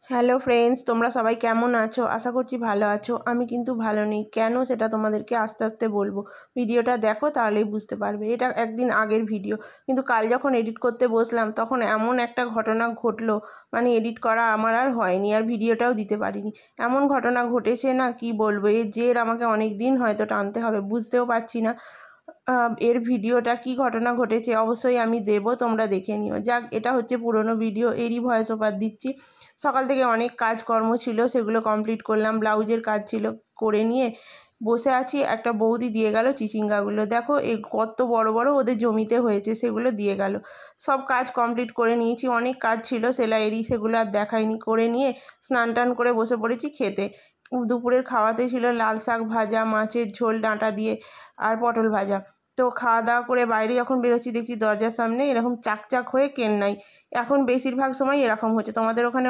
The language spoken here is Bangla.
হ্যালো ফ্রেন্ডস, তোমরা সবাই কেমন আছো? আশা করছি ভালো আছো। আমি কিন্তু ভালো নেই। কেন সেটা তোমাদেরকে আস্তে আস্তে বলবো। ভিডিওটা দেখো, তাহলেই বুঝতে পারবে। এটা একদিন আগের ভিডিও, কিন্তু কাল যখন এডিট করতে বসলাম তখন এমন একটা ঘটনা ঘটলো, মানে এডিট করা আমার আর হয়নি, আর ভিডিওটাও দিতে পারিনি। এমন ঘটনা ঘটেছে না, কি বলবো। এর জের আমাকে অনেক দিন হয়তো টানতে হবে, বুঝতেও পারছি না। এর ভিডিওটা কি ঘটনা ঘটেছে অবশ্যই আমি দেবো, তোমরা দেখে নিও। যাক, এটা হচ্ছে পুরনো ভিডিও, এরই ভয়েস ওভার দিচ্ছি। সকাল থেকে অনেক কাজকর্ম ছিল, সেগুলো কমপ্লিট করলাম। ব্লাউজের কাজ ছিল, করে নিয়ে বসে আছি। একটা বৌদি দিয়ে গেল চিচিঙ্গাগুলো। দেখো এই কত বড় বড় ওদের জমিতে হয়েছে, সেগুলো দিয়ে গেল। সব কাজ কমপ্লিট করে নিয়েছি। অনেক কাজ ছিল সেলাইয়েরই, সেগুলো আর দেখাইনি। করে নিয়ে স্নান টান করে বসে পড়েছি খেতে। দুপুরের খাওয়াতে ছিল লাল শাক ভাজা, মাছের ঝোল ডাঁটা দিয়ে, আর পটল ভাজা। তো খাওয়া দাওয়া করে বাইরে যখন বেরোচ্ছি, দেখছি দরজার সামনে এরকম চাকচাক হয়ে কেন্নাই। এখন বেশিরভাগ সময় এরকম হচ্ছে। তোমাদের ওখানে